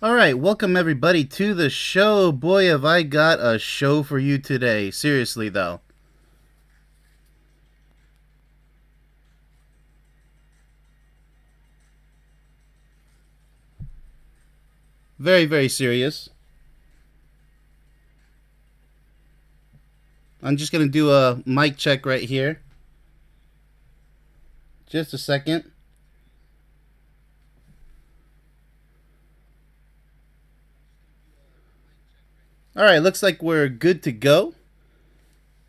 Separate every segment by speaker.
Speaker 1: All right, welcome everybody to the show. Boy, have I got a show for you today. Seriously, though. Very, very serious. I'm just going to do a mic check right here. Just a second. All right, looks like we're good to go.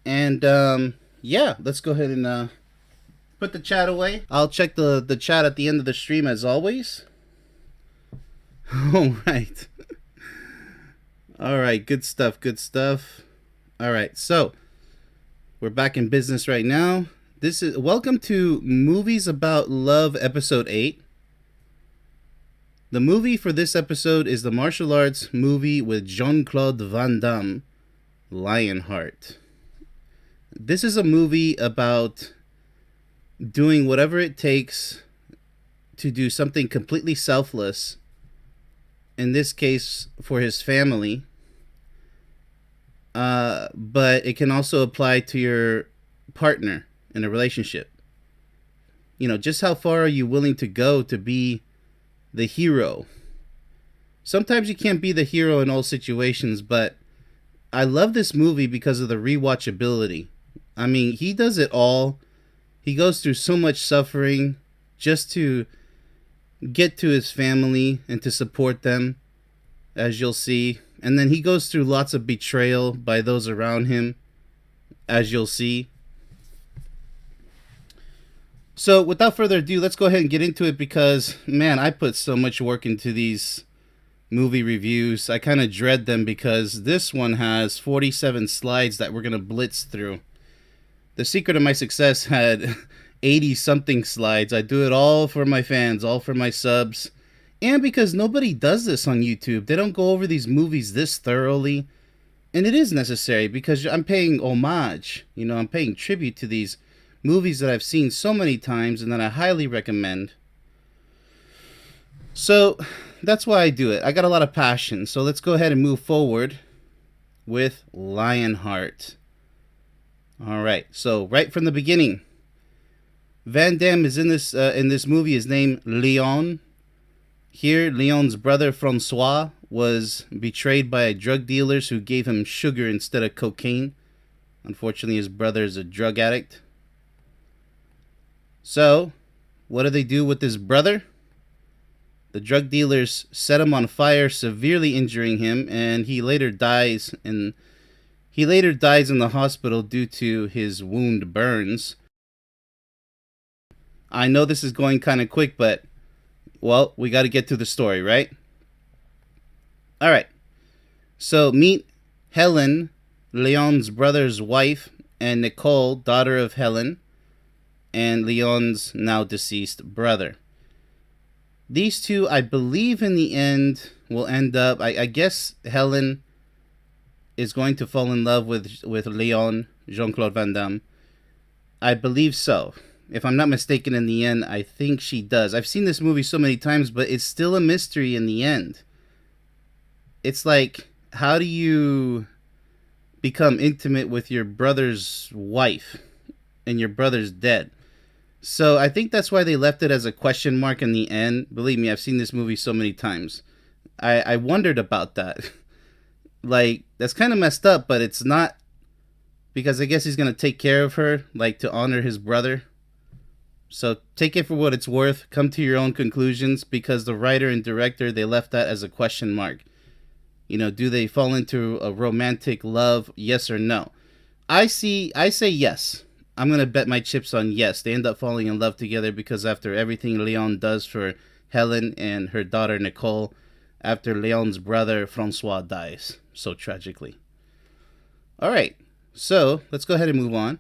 Speaker 1: And yeah, let's go ahead and put the chat away. I'll check the chat at the end of the stream as always. All right. All right, good stuff, good stuff. All right, so we're back in business right now. This is welcome to Movies About Love episode 8. The movie for this episode is the martial arts movie with Jean-Claude Van Damme, Lionheart. This is a movie about doing whatever it takes to do something completely selfless, in this case for his family, but it can also apply to your partner in a relationship. You know, just how far are you willing to go to be the hero? Sometimes you can't be the hero in all situations, but I love this movie because of the rewatchability. I mean, he does it all. He goes through so much suffering just to get to his family and to support them, as you'll see. And then he goes through lots of betrayal by those around him, as you'll see. So without further ado, let's go ahead and get into it because, man, I put so much work into these movie reviews. I kind of dread them because this one has 47 slides that we're going to blitz through. The secret of my success had 80-something slides. I do it all for my fans, all for my subs. And because nobody does this on YouTube. They don't go over these movies this thoroughly. And it is necessary because I'm paying homage. You know, I'm paying tribute to these movies that I've seen so many times and that I highly recommend. So that's why I do it. I got a lot of passion. So let's go ahead and move forward with Lionheart. All right. So right from the beginning, Van Damme is in this movie. His name Leon. Here, Leon's brother Francois was betrayed by drug dealers who gave him sugar instead of cocaine. Unfortunately, his brother is a drug addict. So, what do they do with his brother? The drug dealers set him on fire, severely injuring him, and he later dies in the hospital due to his wound burns. I know this is going kind of quick, but well, we got to get to the story, right? All right. So meet Helen, Leon's brother's wife, and Nicole, daughter of Helen, and Leon's now deceased brother. These two, I believe in the end, will end up, I guess Helen is going to fall in love with Leon, Jean-Claude Van Damme. I believe so. If I'm not mistaken, in the end, I think she does. I've seen this movie so many times, but it's still a mystery in the end. It's like, how do you become intimate with your brother's wife and your brother's dead? So I think that's why they left it as a question mark in the end. Believe me, I've seen this movie so many times. I wondered about that. Like, that's kind of messed up, but it's not, because I guess he's going to take care of her, like, to honor his brother. So take it for what it's worth. Come to your own conclusions, because the writer and director, they left that as a question mark. You know, do they fall into a romantic love? Yes or no? I say yes. I'm going to bet my chips on yes. They end up falling in love together because after everything Leon does for Helen and her daughter Nicole, after Leon's brother Francois dies so tragically. All right, so let's go ahead and move on.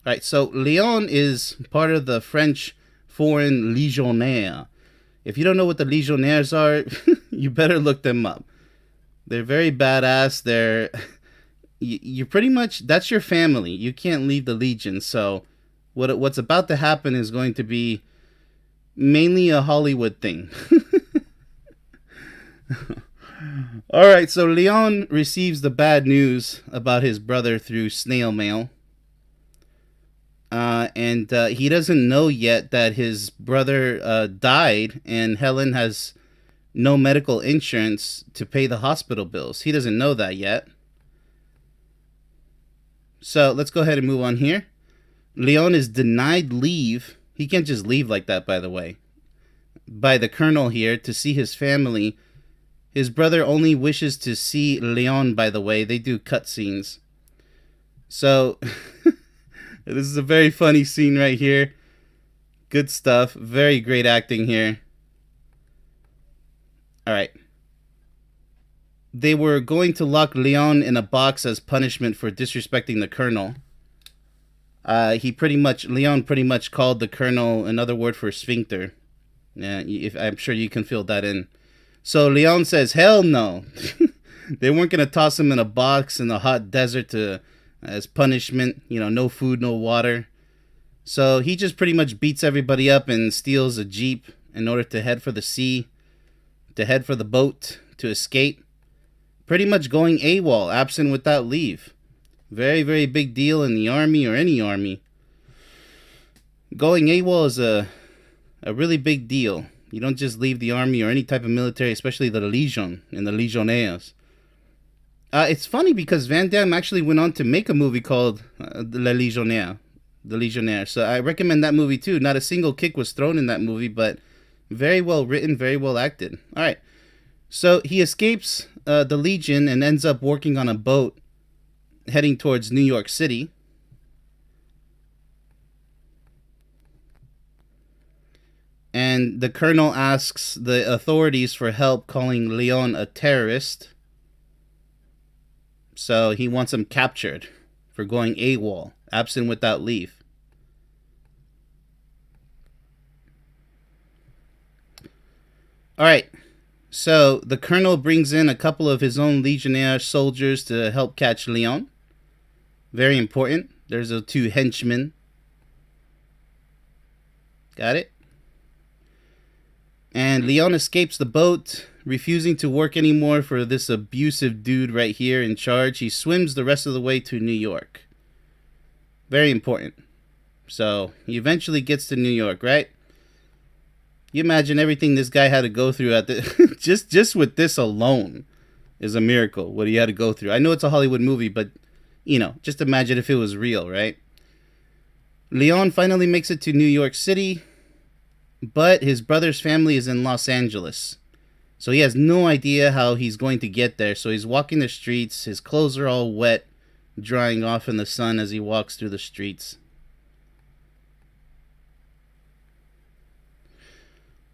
Speaker 1: All right, so Leon is part of the French Foreign Legionnaires. If you don't know what the Legionnaires are, you better look them up. They're very badass. You're pretty much, that's your family. You can't leave the Legion. So what's about to happen is going to be mainly a Hollywood thing. All right, so Leon receives the bad news about his brother through snail mail. And he doesn't know yet that his brother died, and Helen has no medical insurance to pay the hospital bills. He doesn't know that yet. So let's go ahead and move on here. Leon is denied leave. He can't just leave like that, by the way, by the colonel here to see his family. His brother only wishes to see Leon, by the way. They do cutscenes. So, this is a very funny scene right here. Good stuff. Very great acting here. Alright. They were going to lock Leon in a box as punishment for disrespecting the colonel. Leon pretty much called the colonel another word for sphincter. Yeah, I'm sure you can fill that in. So Leon says, hell no. They weren't going to toss him in a box in the hot desert as punishment. You know, no food, no water. So he just pretty much beats everybody up and steals a jeep in order to head for the sea, to head for the boat, to escape. Pretty much going AWOL, absent without leave. Very, very big deal in the army or any army. Going AWOL is a really big deal. You don't just leave the army or any type of military, especially the Legion and the Legionnaires. It's funny because Van Damme actually went on to make a movie called Le Legionnaire. The Legionnaire. So I recommend that movie too. Not a single kick was thrown in that movie, but very well written, very well acted. All right. So he escapes the Legion and ends up working on a boat heading towards New York City. And the colonel asks the authorities for help, calling Leon a terrorist. So he wants him captured for going AWOL, absent without leave. Alright, so the colonel brings in a couple of his own Legionnaire soldiers to help catch Leon. Very important. There's the two henchmen. Got it? And Leon escapes the boat, refusing to work anymore for this abusive dude right here in charge. He swims the rest of the way to New York. Very important. So, he eventually gets to New York, right? You imagine everything this guy had to go through at the just with this alone is a miracle, what he had to go through. I know it's a Hollywood movie, but, you know, just imagine if it was real, right? Leon finally makes it to New York City, but his brother's family is in Los Angeles. So he has no idea how he's going to get there. So he's walking the streets. His clothes are all wet, drying off in the sun as he walks through the streets.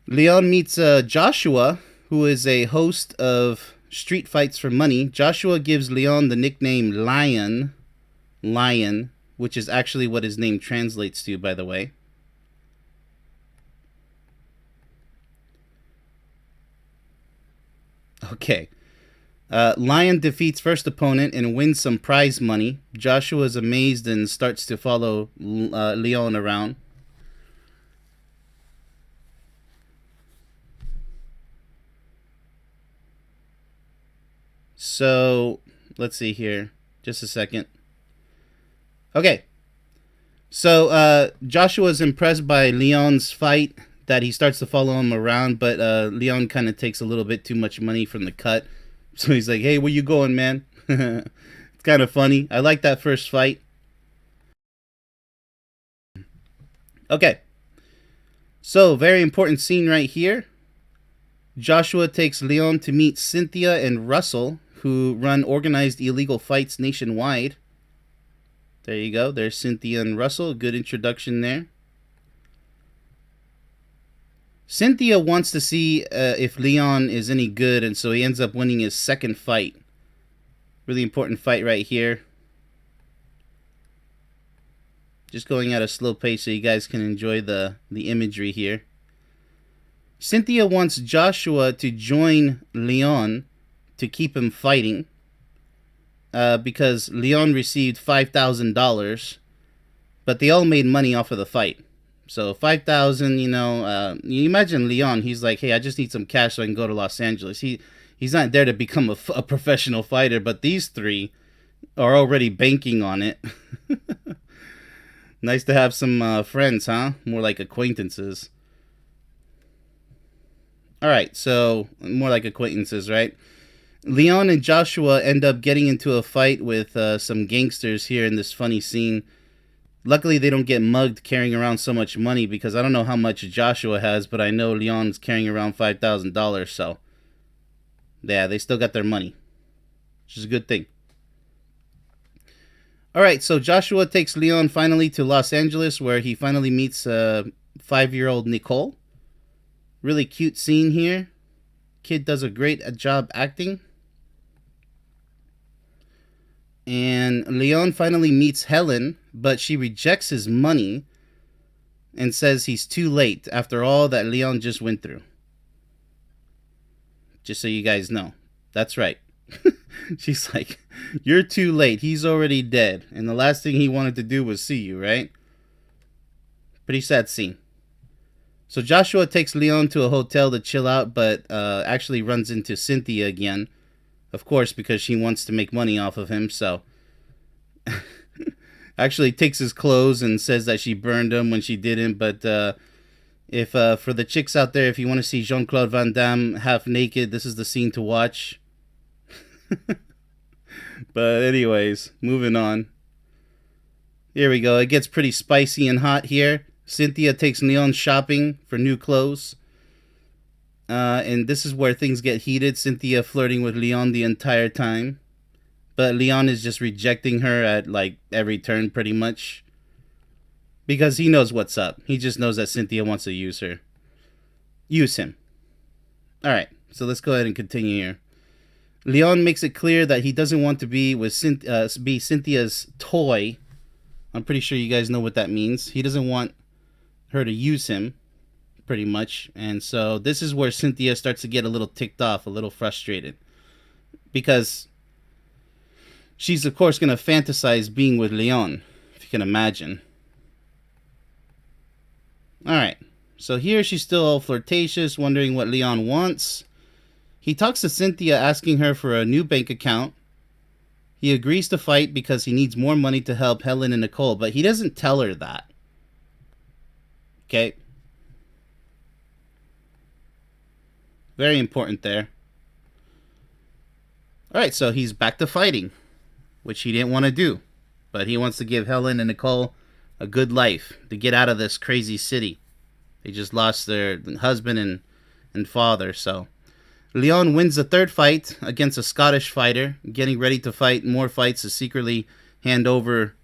Speaker 1: Leon meets Joshua, who is a host of Street Fights for Money. Joshua gives Leon the nickname Lion, which is actually what his name translates to, by the way. Okay. Lion defeats first opponent and wins some prize money. Joshua is amazed and starts to follow Leon around. So, let's see here. Just a second. Okay. So, Joshua is impressed by Leon's fight, that he starts to follow him around, but Leon kind of takes a little bit too much money from the cut. So he's like, hey, where you going, man? It's kind of funny. I like that first fight. Okay. So, very important scene right here. Joshua takes Leon to meet Cynthia and Russell, who run organized illegal fights nationwide. There you go. There's Cynthia and Russell. Good introduction there. Cynthia wants to see if Leon is any good, and so he ends up winning his second fight. Really important fight right here. Just going at a slow pace so you guys can enjoy the imagery here. Cynthia wants Joshua to join Leon to keep him fighting. Because Leon received $5,000, but they all made money off of the fight. So $5,000, you know, you imagine Leon, he's like, hey, I just need some cash so I can go to Los Angeles. He He's not there to become a professional fighter, but these three are already banking on it. Nice to have some friends, huh? More like acquaintances. Alright, so more like acquaintances, right? Leon and Joshua end up getting into a fight with some gangsters here in this funny scene. Luckily, they don't get mugged carrying around so much money, because I don't know how much Joshua has, but I know Leon's carrying around $5,000, so yeah, they still got their money, which is a good thing. Alright, so Joshua takes Leon finally to Los Angeles, where he finally meets 5-year-old Nicole. Really cute scene here. Kid does a great job acting. And Leon finally meets Helen, but she rejects his money and says he's too late after all that Leon just went through. Just so you guys know. That's right. She's like, you're too late. He's already dead. And the last thing he wanted to do was see you, right? Pretty sad scene. So Joshua takes Leon to a hotel to chill out, but actually runs into Cynthia again. Of course, because she wants to make money off of him, so... actually takes his clothes and says that she burned them when she didn't, but if for the chicks out there, if you want to see Jean-Claude Van Damme half naked, this is the scene to watch. But anyways, moving on. Here we go. It gets pretty spicy and hot here. Cynthia takes Leon shopping for new clothes. And this is where things get heated. Cynthia flirting with Leon the entire time. But Leon is just rejecting her at like every turn pretty much. Because he knows what's up. He just knows that Cynthia wants to use her. Use him. Alright, so let's go ahead and continue here. Leon makes it clear that he doesn't want to be with be Cynthia's toy. I'm pretty sure you guys know what that means. He doesn't want her to use him, pretty much. And so this is where Cynthia starts to get a little ticked off, a little frustrated. Because she's, of course, going to fantasize being with Leon, if you can imagine. Alright, so here she's still all flirtatious, wondering what Leon wants. He talks to Cynthia, asking her for a new bank account. He agrees to fight because he needs more money to help Helen and Nicole, but he doesn't tell her that. Okay? Very important there. Alright, so he's back to fighting, which he didn't want to do. But he wants to give Helen and Nicole a good life, to get out of this crazy city. They just lost their husband and father, so... Leon wins the third fight against a Scottish fighter, getting ready to fight more fights to secretly hand over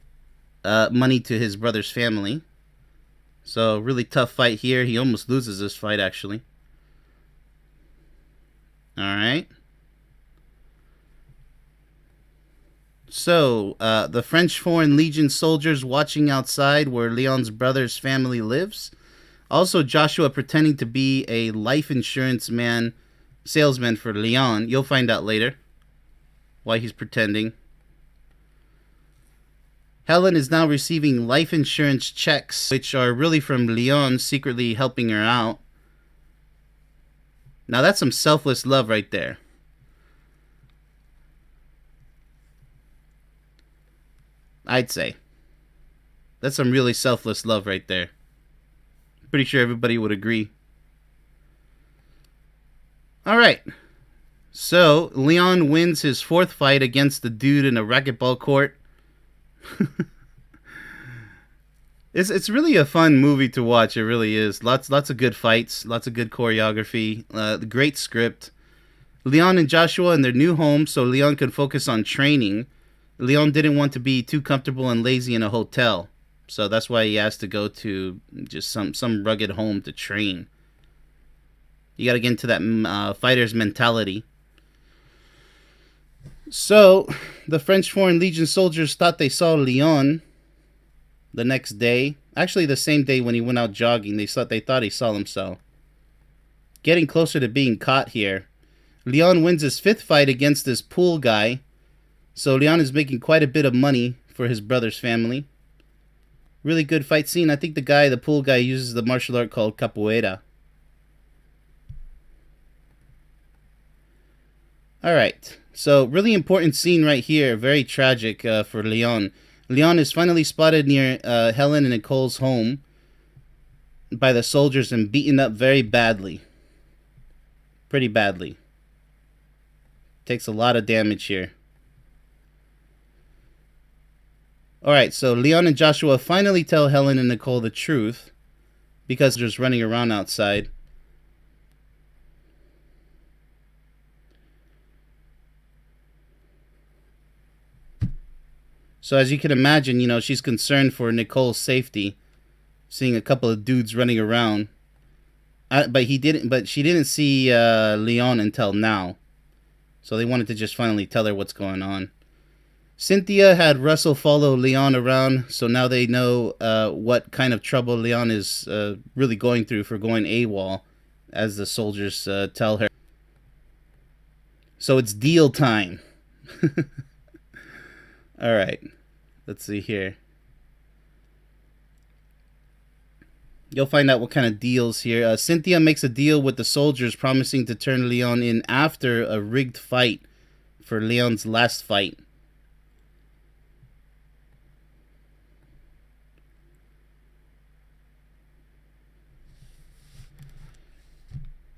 Speaker 1: money to his brother's family. So, really tough fight here. He almost loses this fight, actually. Alright. So, the French Foreign Legion soldiers watching outside where Leon's brother's family lives. Also, Joshua pretending to be a life insurance salesman for Leon. You'll find out later why he's pretending. Helen is now receiving life insurance checks, which are really from Leon secretly helping her out. Now that's some selfless love right there. I'd say. That's some really selfless love right there. Pretty sure everybody would agree. Alright. So, Leon wins his fourth fight against the dude in a racquetball court. It's really a fun movie to watch. It really is. Lots of good fights. Lots of good choreography. Great script. Leon and Joshua in their new home, so Leon can focus on training. Leon didn't want to be too comfortable and lazy in a hotel. So that's why he has to go to just some rugged home to train. You got to get into that fighter's mentality. So, the French Foreign Legion soldiers thought they saw Leon the next day. Actually, the same day when he went out jogging, they thought he saw him, so. Getting closer to being caught here. Leon wins his fifth fight against this pool guy. So, Leon is making quite a bit of money for his brother's family. Really good fight scene. I think the pool guy, uses the martial art called capoeira. All right. So, really important scene right here. Very tragic for Leon. Leon is finally spotted near Helen and Nicole's home by the soldiers and beaten up very badly. Pretty badly. Takes a lot of damage here. Alright, so Leon and Joshua finally tell Helen and Nicole the truth because they're just running around outside. So as you can imagine, you know, she's concerned for Nicole's safety, seeing a couple of dudes running around. But she didn't see Leon until now. So they wanted to just finally tell her what's going on. Cynthia had Russell follow Leon around, so now they know what kind of trouble Leon is really going through for going AWOL, as the soldiers tell her. So it's deal time. Alright, let's see here. You'll find out what kind of deals here. Cynthia makes a deal with the soldiers, promising to turn Leon in after a rigged fight for Leon's last fight.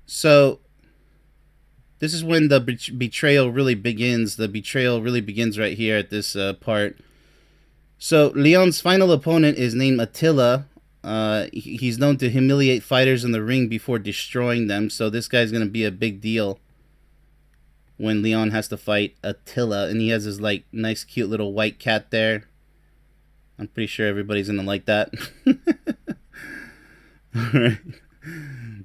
Speaker 1: So, this is when the betrayal really begins. The betrayal really begins right here at this part. So, Leon's final opponent is named Attila. He's known to humiliate fighters in the ring before destroying them. So, this guy's going to be a big deal when Leon has to fight Attila. And he has his, like, nice, cute little white cat there. I'm pretty sure everybody's going to like that. Alright.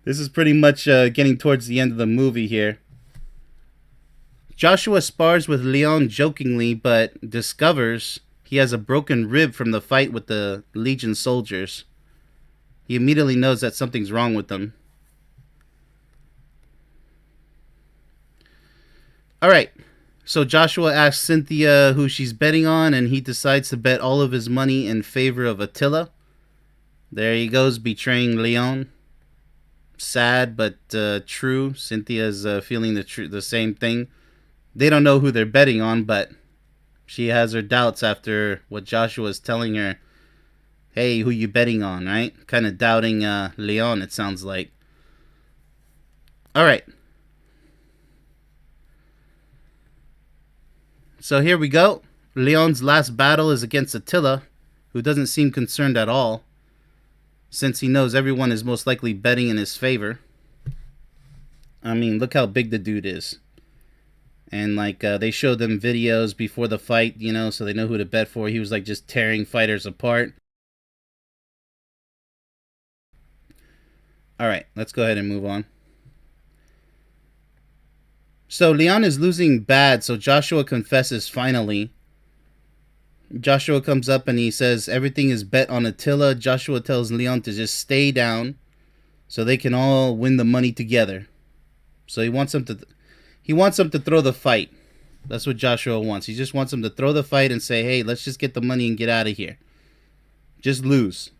Speaker 1: This is pretty much getting towards the end of the movie here. Joshua spars with Leon jokingly, but discovers he has a broken rib from the fight with the Legion soldiers. He immediately knows that something's wrong with them. Alright, so Joshua asks Cynthia who she's betting on, and he decides to bet all of his money in favor of Attila. There he goes, betraying Leon. Sad, but true. Cynthia's feeling the same thing. They don't know who they're betting on, but she has her doubts after what Joshua's telling her. Hey, who you betting on, right? Kind of doubting Leon, it sounds like. Alright. So here we go. Leon's last battle is against Attila, who doesn't seem concerned at all, since he knows everyone is most likely betting in his favor. I mean, look how big the dude is. And, like, they showed them videos before the fight, you know, so they know who to bet for. He was, like, just tearing fighters apart. Alright, let's go ahead and move on. So, Leon is losing bad, so Joshua confesses finally. Joshua comes up and he says everything is bet on Attila. Joshua tells Leon to just stay down so they can all win the money together. So he wants him to throw the fight. That's what Joshua wants. He just wants him to throw the fight and say, hey, let's just get the money and get out of here. Just lose.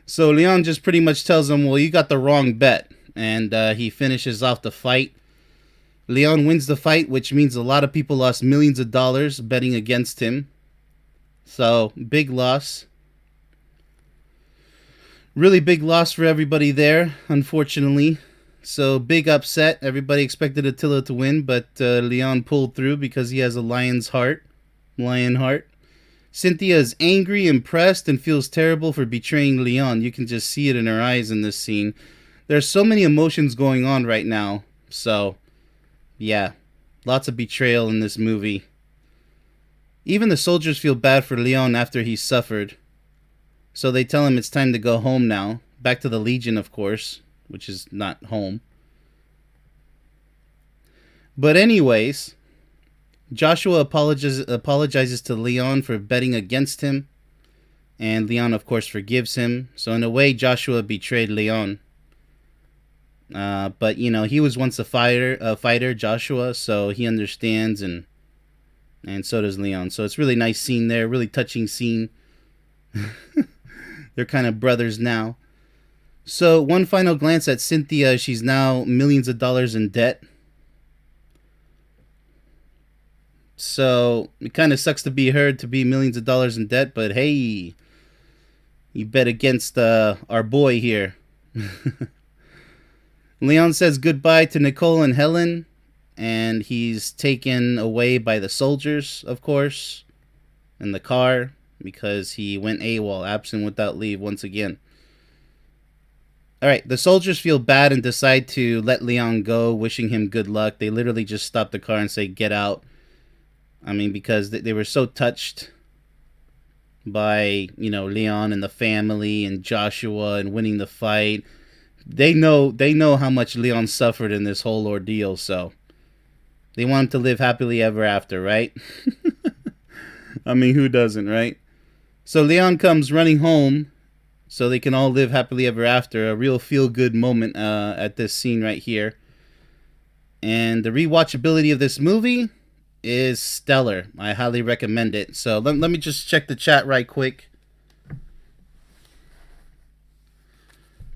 Speaker 1: So Leon just pretty much tells him, well, you got the wrong bet. And he finishes off the fight. Leon wins the fight, which means a lot of people lost millions of dollars betting against him. So, big loss. Really big loss for everybody there, unfortunately. So, big upset. Everybody expected Attila to win, but Leon pulled through because he has a lion's heart. Lionheart. Cynthia is angry, impressed, and feels terrible for betraying Leon. You can just see it in her eyes in this scene. There's so many emotions going on right now. So, yeah, lots of betrayal in this movie. Even the soldiers feel bad for Leon after he suffered. So they tell him it's time to go home now. Back to the Legion, of course, which is not home. But anyways, Joshua apologizes to Leon for betting against him. And Leon, of course, forgives him. So in a way, Joshua betrayed Leon. But, you know, he was once a fighter, Joshua, so he understands, and so does Leon. So it's really nice scene there, really touching scene. They're kind of brothers now. So one final glance at Cynthia. She's now millions of dollars in debt. So it kind of sucks to be her, to be millions of dollars in debt, but hey, you bet against our boy here. Leon says goodbye to Nicole and Helen, and he's taken away by the soldiers, of course, in the car because he went AWOL, absent without leave, once again. All right, the soldiers feel bad and decide to let Leon go, wishing him good luck. They literally just stop the car and say, "Get out." I mean, because they were so touched by, Leon and the family and Joshua and winning the fight. They know how much Leon suffered in this whole ordeal, so they want him to live happily ever after, right? I mean, who doesn't, right? So Leon comes running home so they can all live happily ever after. A real feel-good moment at this scene right here. And the rewatchability of this movie is stellar. I highly recommend it. So let me just check the chat right quick.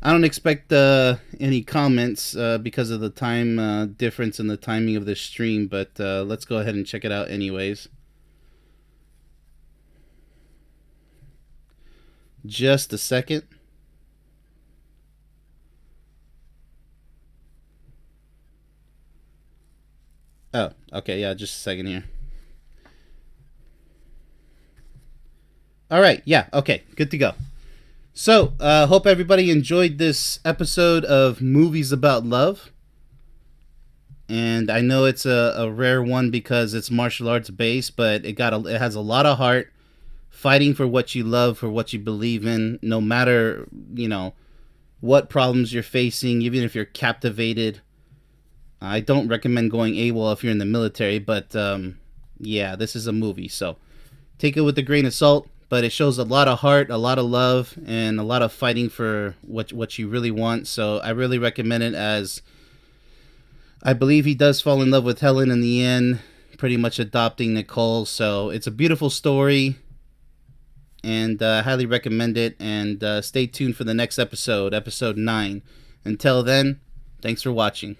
Speaker 1: I don't expect any comments because of the time difference in the timing of this stream, but let's go ahead and check it out anyways. Just a second. Oh, okay, yeah, just a second here. All right, yeah, okay, good to go. So, hope everybody enjoyed this episode of Movies About Love. And I know it's a rare one because it's martial arts based, but it has a lot of heart, fighting for what you love, for what you believe in, no matter, what problems you're facing, even if you're captivated. I don't recommend going AWOL if you're in the military, but yeah, this is a movie, so take it with a grain of salt. But it shows a lot of heart, a lot of love, and a lot of fighting for what you really want. So I really recommend it, as I believe he does fall in love with Helen in the end, pretty much adopting Nicole. So it's a beautiful story, and I highly recommend it. And stay tuned for the next episode, episode 9. Until then, thanks for watching.